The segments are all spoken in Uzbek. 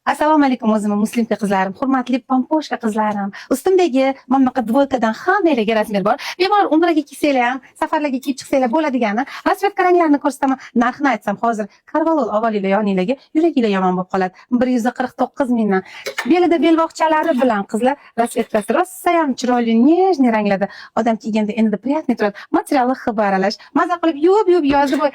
Assalomu alaykum o'zimni muslimka qizlarim, hurmatli pomposhka qizlarim. Ustimdagi mana bunaqa dvoykadan hammalarga razmer bor. Bemalol umraga kelsanglar ham, safarlarga kelib chiqsanglar bo'ladigani. Rasvetka ranglarini ko'rsataman. Narxini aytsam hozir karvalol olinglar yoninglarga, yuraginglar yomon bo'lib qoladi. 149 mingdan. Belida belvoqchalari bilan qizlar rasvetkasi rosa ham chiroyli, nejniy ranglarda. Odam kiyganda endi priятный turadi. Materiali xabar aralash. Maza qilib yuvib yozib qo'y.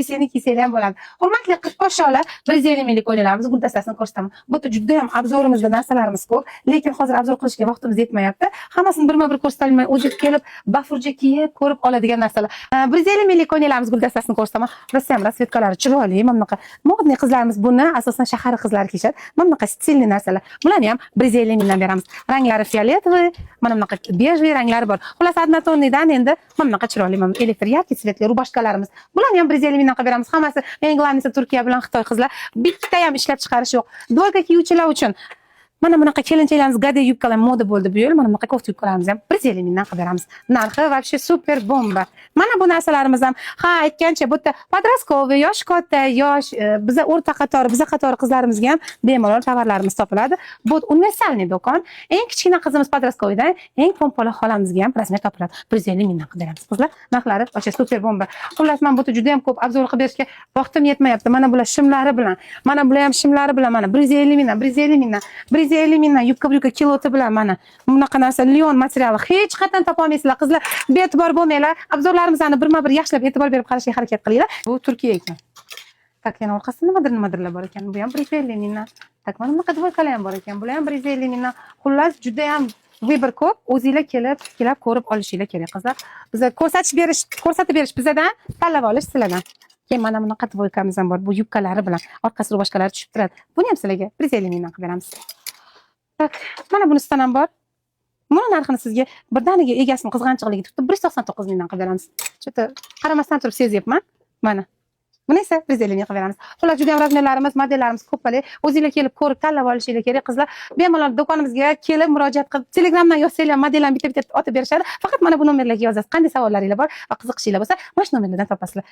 Seni kiysanglar ham bo'ladi. Hurmatli qiz poshsholar, 150 minglik o'yinlarimiz guldastasini ko'rsataman. Bu juda ham obzorimizda narsalarimiz ko'p, lekin hozir obzor qilishga vaqtimiz yetmayapti. Hammasini birma-bir ko'rsatolmay, o'zingiz kelib, bafurja kiyib, ko'rib oladigan narsalar. 150 minglik o'yinlarimiz guldastasini ko'rsataman. Rosa ham rasvetkalari chiroyli, mana bunaqa. Modniy qizlarimiz buni asosan shahar qizlari kiyishadi. Mana bunaqa stilli narsalar. Bularni ham 150 mingdan beramiz. Ranglari fioletovoy, mana bunaqa bejli ranglari bor. Xullas, однотонныйdan endi mana bunaqa chiroyli, mana elektr yarki svetli rubashkalarimiz. Bularni ham 150 mingdan qilib beramiz. Hammasi eng glavnisi Turkiya bilan Xitoy qizlar. Bitta ham ishlab chiqarish yo'q. Dvoyka kiyuvchilar uchun mana bunaqa kelinchalarimiz gade yubkalar moda bo'ldi bu yil. Mana bunaqa kofta yubkalarimiz ham 150 mingdan qilib beramiz. Narxi вообще super bomba. Mana bu narsalarimiz ham aytgancha bu yerda подростковый, yosh katta, yosh, biza o'rta qator, biza qatori qizlarimizga ham bemalol tovarlarimiz topiladi. Bu universalniy do'kon. Eng kichkina qizimiz подростковыйdan eng pompala xolamizga ham razmer topiladi. 150 mingdan qilib beramiz. Qizlar, narxlari вообще super bomba. Xullas, men bu yerda juda ham ko'p obzor qilib berishga vaqtim yetmayapti. Mana bular shimlari bilan, mana bular ham shimlari bilan, mana 150 mingdan, 150 mingdan, 150 mingdan yubka kiloti bilan mana bunaqa narsa lion materiali hech qachon topa olmaysizlar qizlar. Be'tibor bo'lmanglar. Obzorlarimizni birma-bir yaxshilab e'tibor berib qarashga harakat qilinglar. Bu Turkiya ekan. Tak, yana orqasida nimadirlar bor ekan. Bu ham 150 mingdan. Tak, mana bunaqa dvoykalar ham bor ekan. Bular ham 150 mingdan. Xullas, juda ham vibr ko'p. O'zingizlar kelib ko'rib olishinglar kerak qizlar. Bizga ko'rsatib berish bizadan, tanlab olish sizlardan. Keyin mana bunaqa dvoykamiz ham bor. Bu yubkalari bilan orqasi rubashkalari tushib turadi. Buni ham sizlarga 150 mingdan qilib beramiz. Tak, mana bunisidan ham bor. Buni narxini sizga birdaniga egasini qizg'anchiqligi tutib 199 mingdan qilib beramiz. Chota qaramasdan turib sezyapman. Mana. Buni esa 150 ming qilib beramiz. Xullas, juda ham razmerlarimiz, modellarimiz ko'pali. O'zingizlar kelib ko'rib tanlab olishinglar kerak qizlar. Bemalol do'konimizga kelib murojaat qilib, Telegramdan yozsanglar modellarni bitta-bitta otib berishadi. Faqat mana bu nomerlarga yozasiz. Qanday savollaringiz bor va qiziqishinglar bo'lsa, mana shu nomerlardan topasizlar.